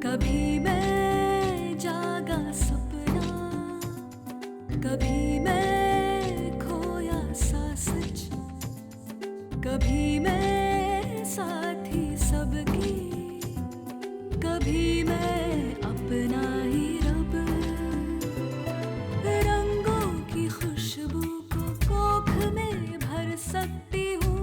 कभी मैं जागा सपना, कभी मैं खोया सा सच, कभी मैं साथी सबकी, कभी मैं अपना ही रब। रंगों की खुशबू को कोख में भर सकती हूँ,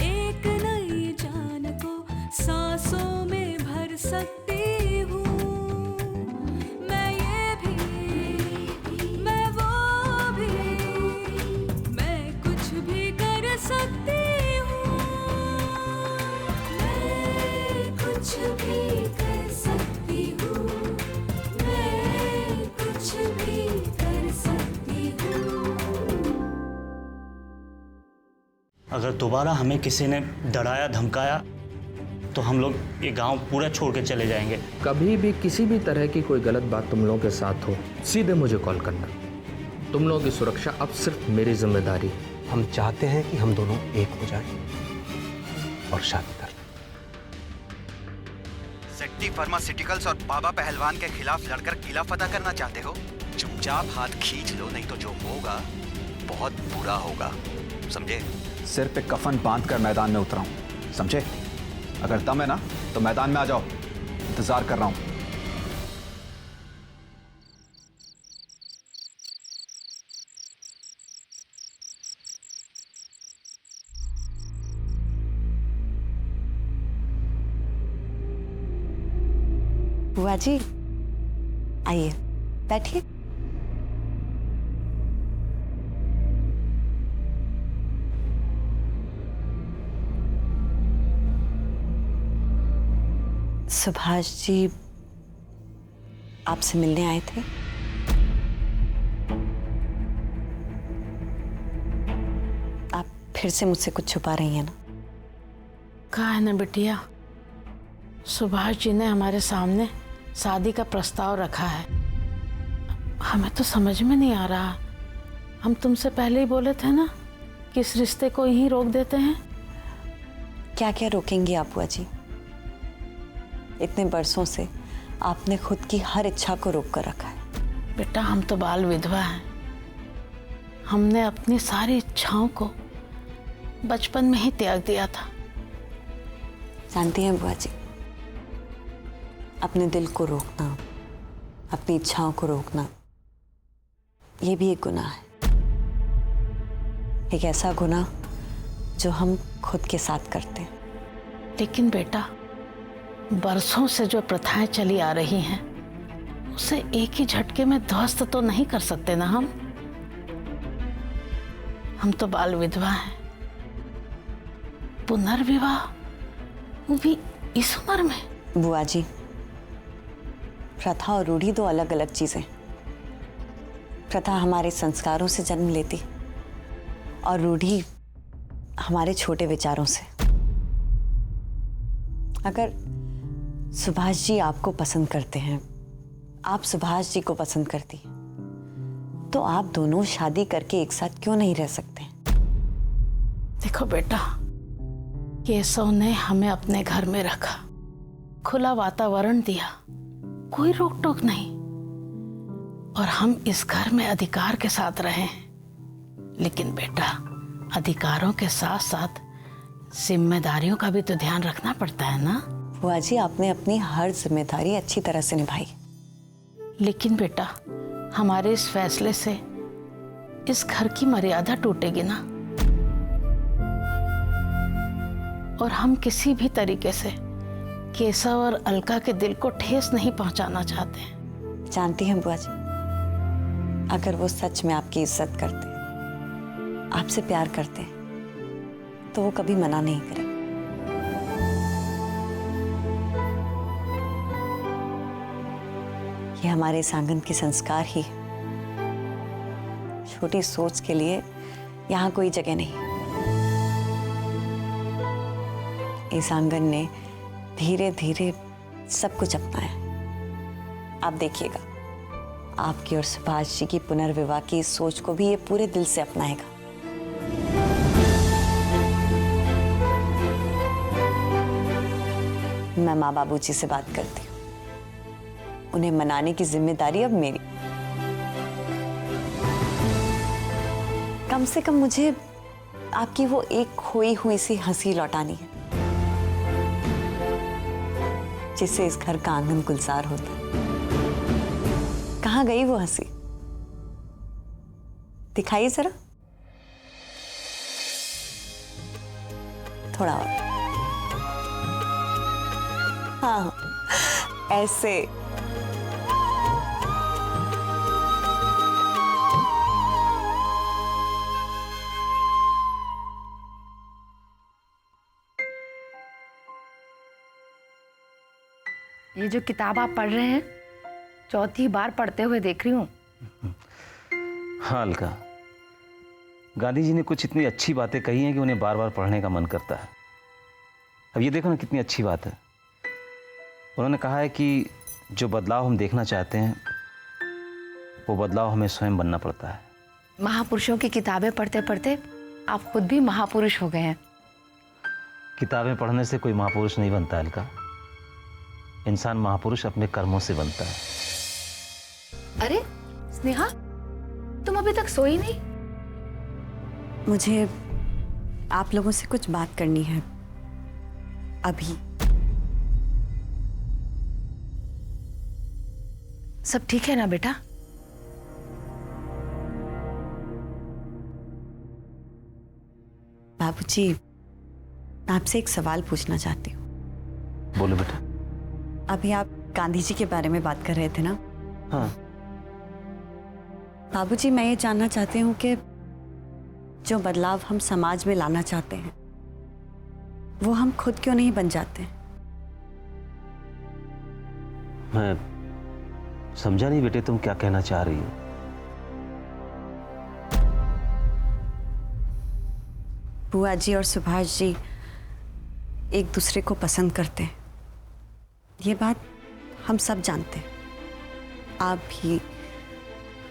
एक नई जान को सांसों में भर सकती हूँ। मैं ये भी, मैं वो भी, मैं कुछ भी कर सकती हूँ। मैं कुछ भी कर सकती हूँ, मैं कुछ भी कर सकती हूँ। अगर दोबारा हमें किसी ने डराया धमकाया तो हम लोग ये गांव पूरा छोड़ के चले जाएंगे। कभी भी किसी भी तरह की कोई गलत बात तुम लोगों के साथ हो, सीधे मुझे कॉल करना। तुम लोगों की सुरक्षा अब सिर्फ मेरी जिम्मेदारी है। हम चाहते हैं कि हम दोनों एक हो जाएं और शादी कर लें। सेट्टी फार्मास्यूटिकल्स और बाबा पहलवान के खिलाफ लड़कर किला फतह करना चाहते हो? चुपचाप हाथ खींच लो, नहीं तो जो होगा बहुत बुरा होगा, समझे? सिर पे कफन बांध कर मैदान में उतरा हूं, समझे? अगर दम है ना तो मैदान में आ जाओ, इंतजार कर रहा हूं। बुआ जी आइए, बैठिए। सुभाष जी आपसे मिलने आए थे। आप फिर से मुझसे कुछ छुपा रही हैं ना? कहा है ना बिटिया, सुभाष जी ने हमारे सामने शादी का प्रस्ताव रखा है। हमें तो समझ में नहीं आ रहा। हम तुमसे पहले ही बोले थे ना कि इस रिश्ते को यहीं रोक देते हैं। क्या क्या रोकेंगी आप बुआ जी? इतने बरसों से आपने खुद की हर इच्छा को रोक कर रखा है। बेटा हम तो बाल विधवा हैं। हमने अपनी सारी इच्छाओं को बचपन में ही त्याग दिया था। जानती हैं बुआ जी, अपने दिल को रोकना, अपनी इच्छाओं को रोकना, ये भी एक गुनाह है। एक ऐसा गुनाह जो हम खुद के साथ करते हैं। लेकिन बेटा बरसों से जो प्रथाएं चली आ रही हैं उसे एक ही झटके में ध्वस्त तो नहीं कर सकते ना हम तो बाल विधवा हैं। पुनर्विवाह वो भी इस उम्र में? बुआ जी, प्रथा और रूढ़ी दो अलग अलग चीजें। प्रथा हमारे संस्कारों से जन्म लेती और रूढ़ी हमारे छोटे विचारों से। अगर सुभाष जी आपको पसंद करते हैं, आप सुभाष जी को पसंद करती हैं, तो आप दोनों शादी करके एक साथ क्यों नहीं रह सकते? देखो बेटा, केशव ने हमें अपने घर में रखा, खुला वातावरण दिया, कोई रोक टोक नहीं, और हम इस घर में अधिकार के साथ रहे हैं। लेकिन बेटा अधिकारों के साथ साथ जिम्मेदारियों का भी तो ध्यान रखना पड़ता है ना। बुआ जी, आपने अपनी हर जिम्मेदारी अच्छी तरह से निभाई। लेकिन बेटा हमारे इस फैसले से इस घर की मर्यादा टूटेगी ना, और हम किसी भी तरीके से केशव और अलका के दिल को ठेस नहीं पहुंचाना चाहते हैं। जानती हैं बुआ जी, अगर वो सच में आपकी इज्जत करते, आपसे प्यार करते, तो वो कभी मना नहीं करें। ये हमारे इस आंगन के संस्कार ही। छोटी सोच के लिए यहाँ कोई जगह नहीं। इस आंगन ने धीरे धीरे सब कुछ अपनाया। आप देखिएगा, आपकी और सुभाष जी की पुनर्विवाह की इस सोच को भी ये पूरे दिल से अपनाएगा। मैं माँ बाबूजी से बात करती हूँ। उन्हें मनाने की जिम्मेदारी अब मेरी। कम से कम मुझे आपकी वो एक खोई हुई सी हंसी लौटानी है, जिससे इस घर का आंगन गुलजार होता है। कहाँ गई वो हंसी? दिखाइए जरा। थोड़ा और। हाँ, ऐसे। ये जो किताब आप पढ़ रहे हैं, चौथी बार पढ़ते हुए देख रही हूँ। हाँ अलका, गांधी जी ने कुछ इतनी अच्छी बातें कही हैं कि उन्हें बार बार पढ़ने का मन करता है। अब ये देखो ना कितनी अच्छी बात है। उन्होंने कहा है कि जो बदलाव हम देखना चाहते हैं वो बदलाव हमें स्वयं बनना पड़ता है। महापुरुषों की किताबें पढ़ते पढ़ते आप खुद भी महापुरुष हो गए हैं। किताबें पढ़ने से कोई महापुरुष नहीं बनता अलका। इंसान महापुरुष अपने कर्मों से बनता है। अरे स्नेहा, तुम अभी तक सोई नहीं? मुझे आप लोगों से कुछ बात करनी है अभी। सब ठीक है ना बेटा? बाबूजी, मैं आपसे एक सवाल पूछना चाहती हूँ। बोलो बेटा। अभी आप गांधी जी के बारे में बात कर रहे थे ना? हाँ। बाबूजी, मैं ये जानना चाहती हूँ कि जो बदलाव हम समाज में लाना चाहते हैं वो हम खुद क्यों नहीं बन जाते? मैं समझा नहीं बेटे, तुम क्या कहना चाह रही हो? बुआ जी और सुभाष जी एक दूसरे को पसंद करते हैं, ये बात हम सब जानते हैं। आप भी,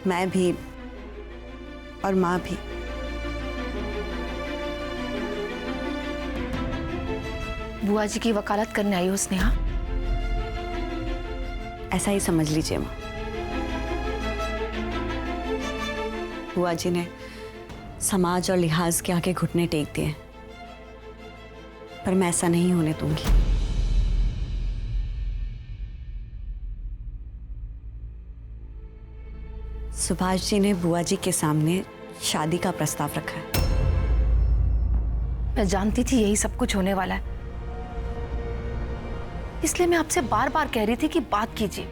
मैं भी और माँ भी। बुआ जी की वकालत करने आई हो स्नेहा? ऐसा ही समझ लीजिए माँ। बुआ जी ने समाज और लिहाज के आगे घुटने टेक दिए, पर मैं ऐसा नहीं होने दूंगी। सुभाष जी ने बुआ जी के सामने शादी का प्रस्ताव रखा है। मैं जानती थी यही सब कुछ होने वाला है, इसलिए मैं आपसे बार बार कह रही थी कि बात कीजिए।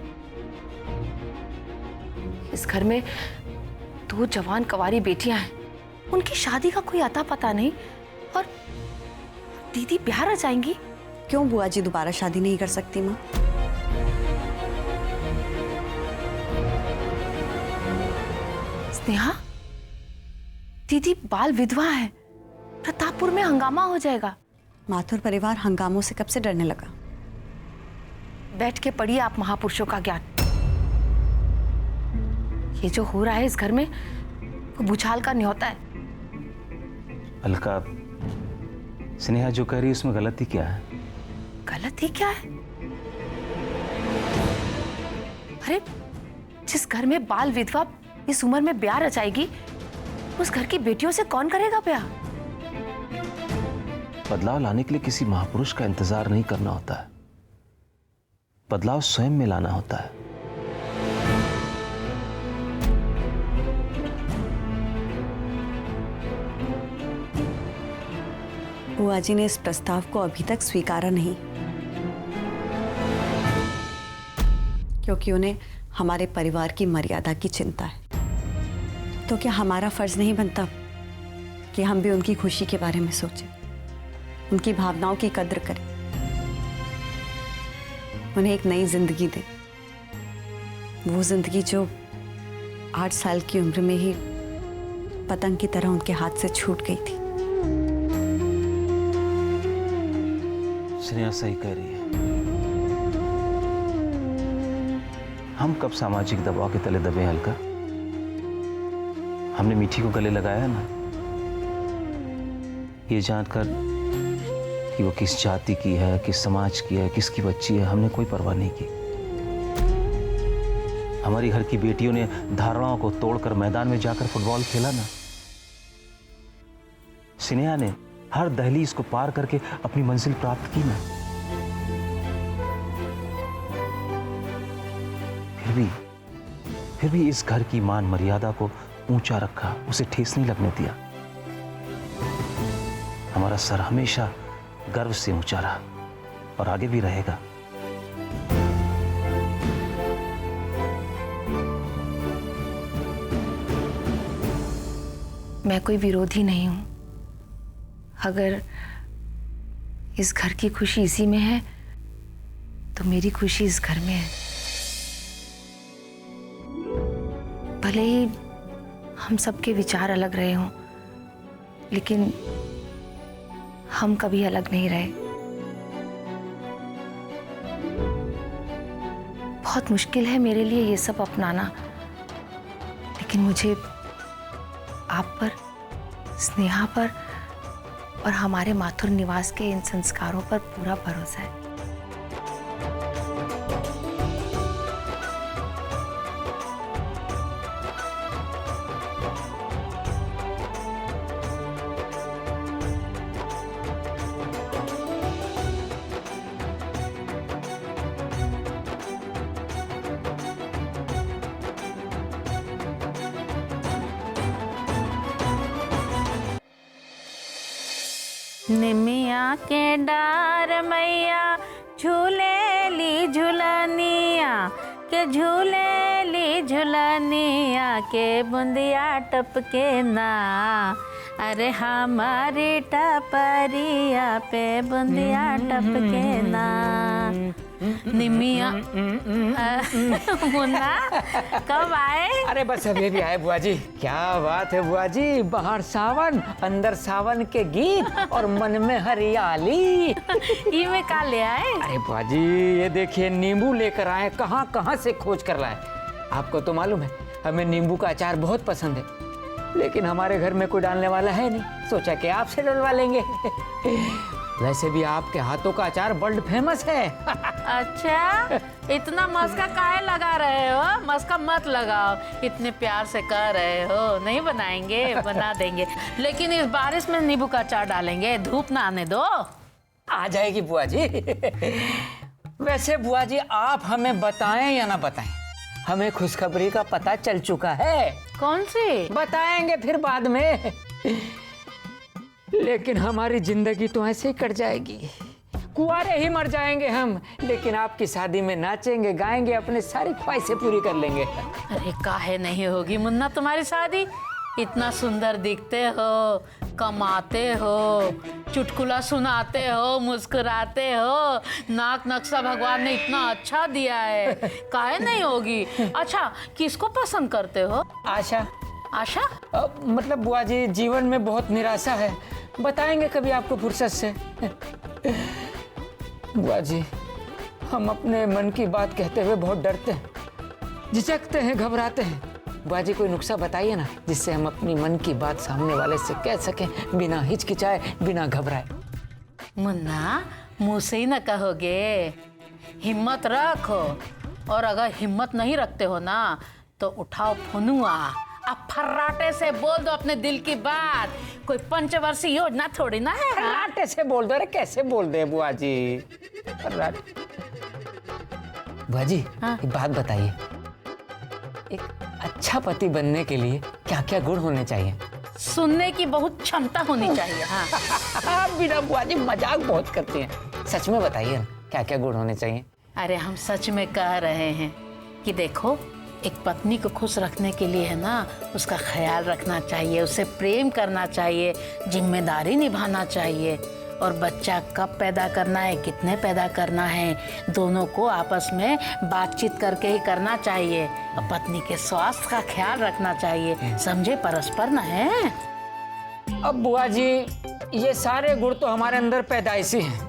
इस घर में 2 जवान कंवारी बेटियां हैं, उनकी शादी का कोई अता पता नहीं, और दीदी ब्याह रचाएंगी। क्यों बुआ जी दोबारा शादी नहीं कर सकती माँ? स्नेहा, दीदी बाल विधवा है, प्रतापपुर में हंगामा हो जाएगा। माथुर परिवार हंगामों से कब से डरने लगा? बैठ के पढ़िए आप महापुरुषों का ज्ञान। ये जो हो रहा है इस घर में वो भूचाल का न्योता है। अलका, स्नेहा जो कह रही है उसमें गलती क्या है? गलती क्या है? अरे जिस घर में बाल विधवा इस उम्र में ब्याह रचाएगी, उस घर की बेटियों से कौन करेगा ब्याह? बदलाव लाने के लिए किसी महापुरुष का इंतजार नहीं करना होता है, बदलाव स्वयं में लाना होता है। बुआ जी ने इस प्रस्ताव को अभी तक स्वीकारा नहीं, क्योंकि उन्हें हमारे परिवार की मर्यादा की चिंता है। तो क्या हमारा फर्ज नहीं बनता कि हम भी उनकी खुशी के बारे में सोचें, उनकी भावनाओं की कद्र करें, उन्हें एक नई जिंदगी दें? वो जिंदगी जो 8 साल की उम्र में ही पतंग की तरह उनके हाथ से छूट गई थी। स्नेहा सही कह रही है। हम कब सामाजिक दबाव के तले दबे हैं अलका? हमने मीठी को गले लगाया ना, ये जानकर कि वो किस जाति की है, किस समाज की है, किसकी बच्ची है, हमने कोई परवाह नहीं की। हमारी घर की बेटियों ने धारणाओं को तोड़कर मैदान में जाकर फुटबॉल खेला ना। स्नेहा ने हर दहलीज को पार करके अपनी मंजिल प्राप्त की ना। फिर भी इस घर की मान मर्यादा को ऊंचा रखा, उसे ठेस नहीं लगने दिया। हमारा सर हमेशा गर्व से ऊंचा रहा और आगे भी रहेगा। मैं कोई विरोधी नहीं हूं। अगर इस घर की खुशी इसी में है तो मेरी खुशी इस घर में है। भले ही हम सबके विचार अलग रहे हों, लेकिन हम कभी अलग नहीं रहे। बहुत मुश्किल है मेरे लिए ये सब अपनाना, लेकिन मुझे आप पर, स्नेहा पर और हमारे माथुर निवास के इन संस्कारों पर पूरा भरोसा है। निमिया के डार मैया झूले ली झुलनिया के, झूले ली झुलनिया के, बुंदिया टपके ना। अरे हमारी टपरिया पे बुंदिया टपके ना। निमिया मुन्ना कब आए? अरे बस अभी भी आए बुआ जी। क्या बात है बुआ जी, बाहर सावन अंदर सावन के गीत और मन में हरियाली। ये में का ले आए? अरे बुआ जी ये देखिए नींबू लेकर आए, कहाँ कहाँ से खोज कर लाए। आपको तो मालूम है हमें नींबू का अचार बहुत पसंद है, लेकिन हमारे घर में कोई डालने वाला है नहीं, सोचा कि आपसे डलवा लेंगे। वैसे भी आपके हाथों का अचार वर्ल्ड फेमस है। अच्छा, इतना मस्का काहे लगा रहे हो? मस्का मत लगाओ, इतने प्यार से कह रहे हो। नहीं बनाएंगे, बना देंगे, लेकिन इस बारिश में नींबू का अचार डालेंगे, धूप ना आने दो। आ जाएगी बुआ जी। वैसे बुआ जी आप हमें बताएं या ना बताएं, हमें खुशखबरी का पता चल चुका है। कौन सी? बताएंगे फिर बाद में, लेकिन हमारी जिंदगी तो ऐसे ही कट जाएगी, कुंवारे ही मर जाएंगे हम, लेकिन आपकी शादी में नाचेंगे गाएंगे, अपने सारी ख्वाहिशें पूरी कर लेंगे। अरे काहे नहीं होगी मुन्ना तुम्हारी शादी? इतना सुंदर दिखते हो, कमाते हो, चुटकुला सुनाते हो, मुस्कुराते हो, नाक नक्शा भगवान ने इतना अच्छा दिया है, काहे नहीं होगी? अच्छा, किसको पसंद करते हो? आशा। आशा? मतलब बुआ जी जीवन में बहुत निराशा है, बताएंगे कभी आपको फुर्सत से। बुआ जी हम अपने मन की बात कहते हुए बहुत डरते हैं, झिझकते हैं, घबराते हैं। बुआ जी कोई नुस्खा बताइए ना, जिससे हम अपनी मन की बात सामने वाले से कह सकें बिना हिचकिचाए, बिना घबराए। मुन्ना मुंह से ही न कहोगे, हिम्मत रखो, और अगर हिम्मत नहीं रखते हो ना तो उठाओ फनुआ, अब फर्राटे से बोल दो अपने दिल की बात। कोई पंचवर्षीय योजना थोड़ी ना है। फर्राटे से बोल दो। अरे कैसे बोल दे बुआ जी? बुआ जी हाँ? एक बात बताइए, एक अच्छा पति बनने के लिए क्या क्या गुण होने चाहिए? सुनने की बहुत क्षमता होनी चाहिए। हाँ। आप बिना बुआ जी मजाक बहुत करते हैं, सच में बताइए ना क्या क्या गुण होने चाहिए? अरे हम सच में कह रहे हैं कि देखो, एक पत्नी को खुश रखने के लिए है ना, उसका ख्याल रखना चाहिए, उसे प्रेम करना चाहिए, जिम्मेदारी निभाना चाहिए, और बच्चा कब पैदा करना है, कितने पैदा करना है, दोनों को आपस में बातचीत करके ही करना चाहिए, और पत्नी के स्वास्थ्य का ख्याल रखना चाहिए, समझे? परस्पर न है। अब बुआ जी ये सारे गुण तो हमारे अंदर पैदाइशी हैं,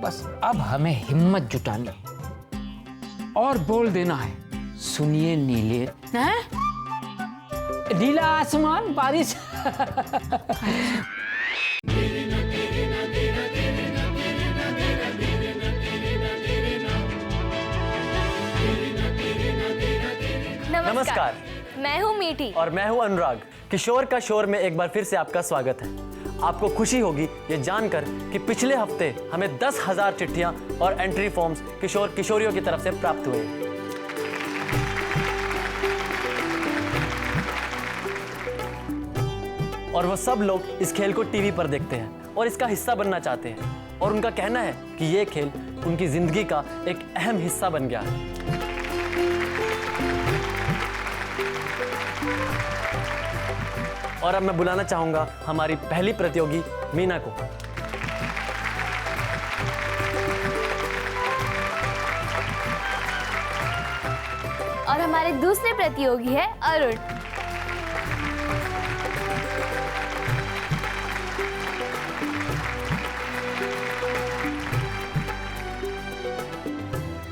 बस अब हमें हिम्मत जुटानी और बोल देना है, सुनिए नीले, नीला आसमान बारिश। नमस्कार। मैं हूँ मीठी और मैं हूँ अनुराग। किशोर का शोर में एक बार फिर से आपका स्वागत है। आपको खुशी होगी ये जानकर कि पिछले हफ्ते हमें 10,000 चिट्ठियां और एंट्री फॉर्म्स किशोर किशोरियों की तरफ से प्राप्त हुए। और वो सब लोग इस खेल को टीवी पर देखते हैं और इसका हिस्सा बनना चाहते हैं और उनका कहना है कि ये खेल उनकी जिंदगी का एक अहम हिस्सा बन गया है। और अब मैं बुलाना चाहूंगा हमारी पहली प्रतियोगी मीना को। और हमारे दूसरे प्रतियोगी है अरुण।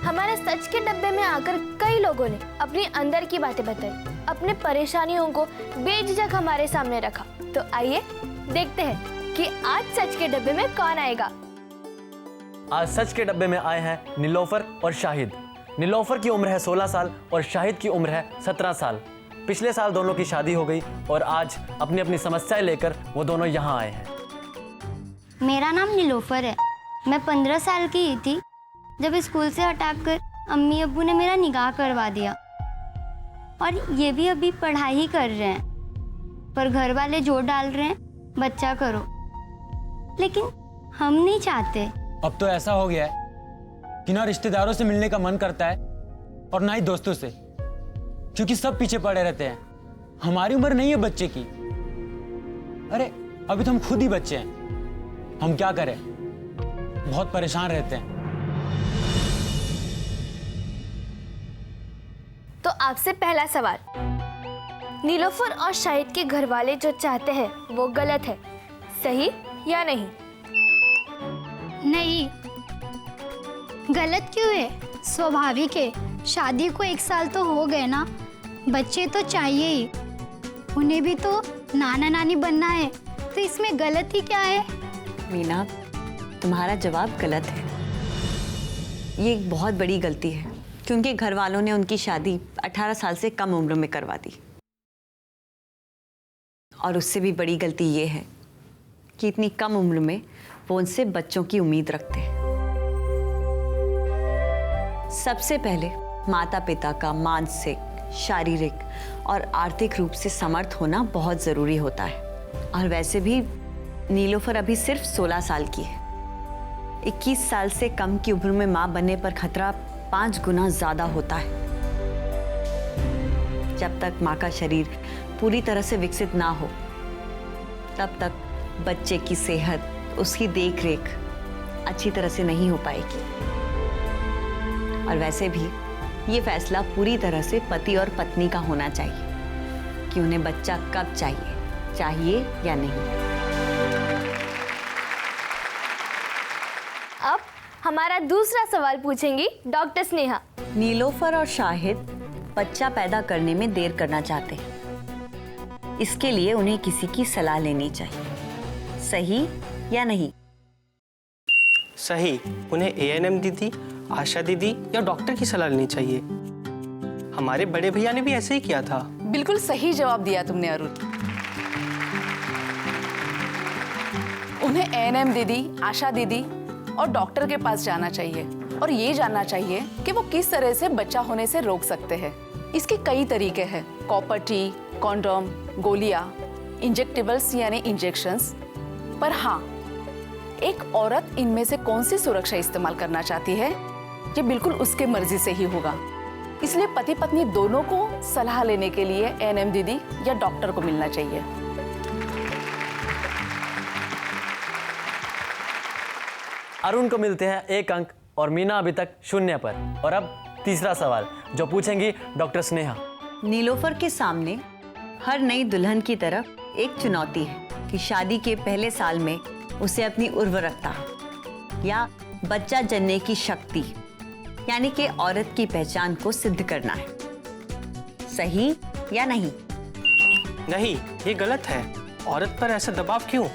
हमारे सच के डब्बे में आकर कई लोगों ने अपनी अंदर की बातें बताई, अपने परेशानियों को बेझिझक हमारे सामने रखा। तो आइए देखते हैं कि आज सच के डब्बे में कौन आएगा। आज सच के डब्बे में आए हैं नीलोफर और शाहिद। नीलोफर की उम्र है 16 साल और शाहिद की उम्र है 17 साल। पिछले साल दोनों की शादी हो गई और आज अपनी अपनी समस्याएं लेकर वो दोनों यहाँ आए हैं। मेरा नाम नीलोफर है। मैं 15 साल की ही थी जब स्कूल से हटाकर अम्मी अब्बू ने मेरा निकाह करवा दिया और ये भी अभी पढ़ाई ही कर रहे हैं, पर घर वाले जोर डाल रहे हैं बच्चा करो, लेकिन हम नहीं चाहते। अब तो ऐसा हो गया है कि ना रिश्तेदारों से मिलने का मन करता है और ना ही दोस्तों से, क्योंकि सब पीछे पड़े रहते हैं। हमारी उम्र नहीं है बच्चे की। अरे अभी तो हम खुद ही बच्चे हैं, हम क्या करें, बहुत परेशान रहते हैं। तो आपसे पहला सवाल, नीलोफर और शाहिद के घर वाले जो चाहते हैं वो गलत है, सही या नहीं? नहीं, गलत क्यों है? स्वाभाविक है। शादी को 1 साल तो हो गए ना, बच्चे तो चाहिए ही। उन्हें भी तो नाना नानी बनना है, तो इसमें गलत ही क्या है? मीना, तुम्हारा जवाब गलत है। ये एक बहुत बड़ी गलती है, क्योंकि घर वालों ने उनकी शादी 18 साल से कम उम्र में करवा दी। और उससे भी बड़ी गलती ये है कि इतनी कम उम्र में वो उनसे बच्चों की उम्मीद रखते हैं। सबसे पहले माता पिता का मानसिक, शारीरिक और आर्थिक रूप से समर्थ होना बहुत ज़रूरी होता है। और वैसे भी नीलोफर अभी सिर्फ 16 साल की है। 21 साल से कम की उम्र में माँ बनने पर खतरा 5 गुना ज़्यादा होता है। जब तक माँ का शरीर पूरी तरह से विकसित ना हो, तब तक बच्चे की सेहत, उसकी देखरेख अच्छी तरह से नहीं हो पाएगी। और वैसे भी ये फैसला पूरी तरह से पति और पत्नी का होना चाहिए कि उन्हें बच्चा कब चाहिए या नहीं। अब हमारा दूसरा सवाल पूछेंगी डॉक्टर स्नेहा। नीलोफर और शाहिद बच्चा पैदा करने में देर करना चाहते हैं। इसके लिए उन्हें किसी की सलाह लेनी चाहिए, सही या नहीं? सही। उन्हें ANM दीदी, आशा दीदी या डॉक्टर की सलाह लेनी चाहिए। हमारे बड़े भैया ने भी ऐसे ही किया था। बिल्कुल सही जवाब दिया तुमने अरुण। उन्हें ANM दीदी, आशा दीदी और डॉक्टर के पास जाना चाहिए और ये जानना चाहिए कि वो किस तरह से बच्चा होने से रोक सकते हैं। इसके कई तरीके हैं, कॉपर टी, कॉन्डोम, गोलियां, इंजेक्टेबल्स यानी इंजेक्शंस। पर हाँ, एक औरत इनमें से कौन सी सुरक्षा इस्तेमाल करना चाहती है, ये बिल्कुल उसके मर्जी से ही होगा। इसलिए पति पत्नी दोनों को सलाह लेने के लिए ANM दीदी या डॉक्टर को मिलना चाहिए। अरुण को मिलते हैं 1 अंक और मीना अभी तक 0 पर। और अब तीसरा सवाल जो पूछेंगी डॉक्टर स्नेहा। नीलोफर के सामने हर नई दुल्हन की तरफ एक चुनौती है कि शादी के पहले साल में उसे अपनी उर्वरकता या बच्चा जनने की शक्ति यानी कि औरत की पहचान को सिद्ध करना है, सही या नहीं? नहीं, ये गलत है। औरत पर ऐसा दबाव क्यों?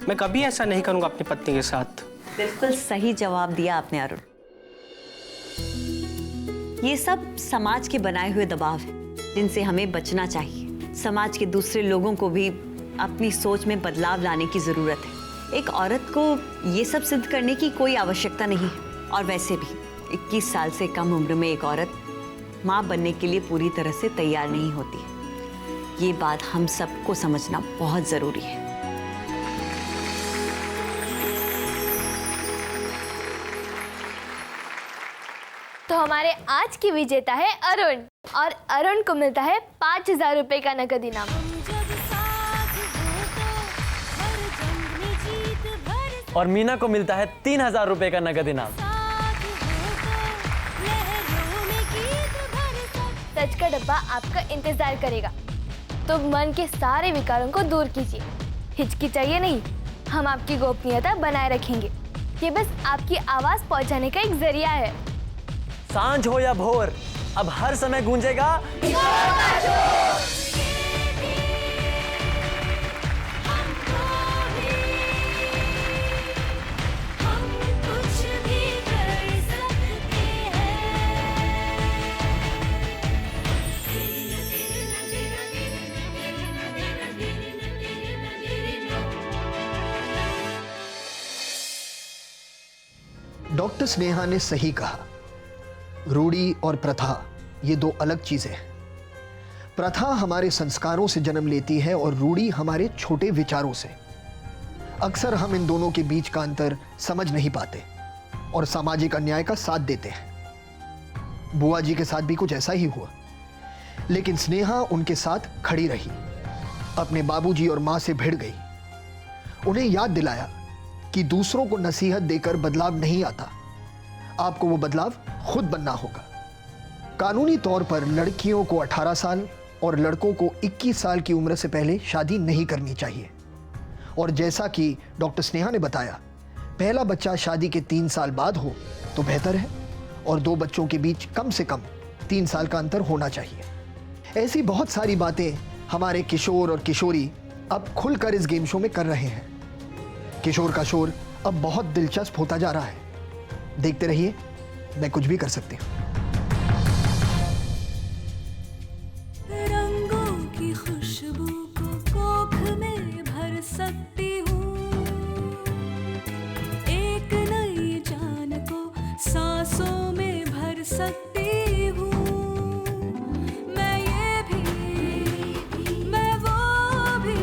मैं कभी ऐसा नहीं करूंगा अपनी पत्नी के साथ। बिल्कुल सही जवाब दिया आपने अरुण। ये सब समाज के बनाए हुए दबाव है जिनसे हमें बचना चाहिए। समाज के दूसरे लोगों को भी अपनी सोच में बदलाव लाने की ज़रूरत है। एक औरत को ये सब सिद्ध करने की कोई आवश्यकता नहीं है। और वैसे भी 21 साल से कम उम्र में एक औरत माँ बनने के लिए पूरी तरह से तैयार नहीं होती। ये बात हम सबको समझना बहुत ज़रूरी है। तो हमारे आज की विजेता है अरुण, और अरुण को मिलता है 5,000 रुपए का नकद इनाम। और मीना को मिलता है 3,000 रुपए का नगद इनाम। सच का डब्बा आपका इंतजार करेगा, तो मन के सारे विकारों को दूर कीजिए। हिचकिचाइए नहीं, हम आपकी गोपनीयता बनाए रखेंगे। ये बस आपकी आवाज पहुंचाने का एक जरिया है। सांझ हो या भोर, अब हर समय गूंजेगा डॉक्टर स्नेहा ने सही कहा, रूढ़ी और प्रथा ये दो अलग चीजें हैं। प्रथा हमारे संस्कारों से जन्म लेती है और रूढ़ी हमारे छोटे विचारों से। अक्सर हम इन दोनों के बीच का अंतर समझ नहीं पाते और सामाजिक अन्याय का साथ देते हैं। बुआ जी के साथ भी कुछ ऐसा ही हुआ, लेकिन स्नेहा उनके साथ खड़ी रही, अपने बाबूजी और मां से भिड़ गई, उन्हें याद दिलाया कि दूसरों को नसीहत देकर बदलाव नहीं आता, आपको वो बदलाव खुद बनना होगा। कानूनी तौर पर लड़कियों को 18 साल और लड़कों को 21 साल की उम्र से पहले शादी नहीं करनी चाहिए। और जैसा कि डॉक्टर स्नेहा ने बताया, पहला बच्चा शादी के 3 साल बाद हो तो बेहतर है, और 2 बच्चों के बीच कम से कम 3 साल का अंतर होना चाहिए। ऐसी बहुत सारी बातें हमारे किशोर और किशोरी अब खुलकर इस गेम शो में कर रहे हैं। किशोर का शोर अब बहुत दिलचस्प होता जा रहा है। देखते रहिए, मैं कुछ भी कर सकती हूँ। रंगों की खुशबू को कोख में भर सकती हूँ, एक नई जान को सांसों में भर सकती हूँ। मैं ये भी, मैं वो भी,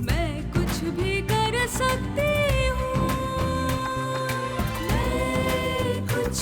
मैं कुछ भी कर सकती हूँ। मैं कुछ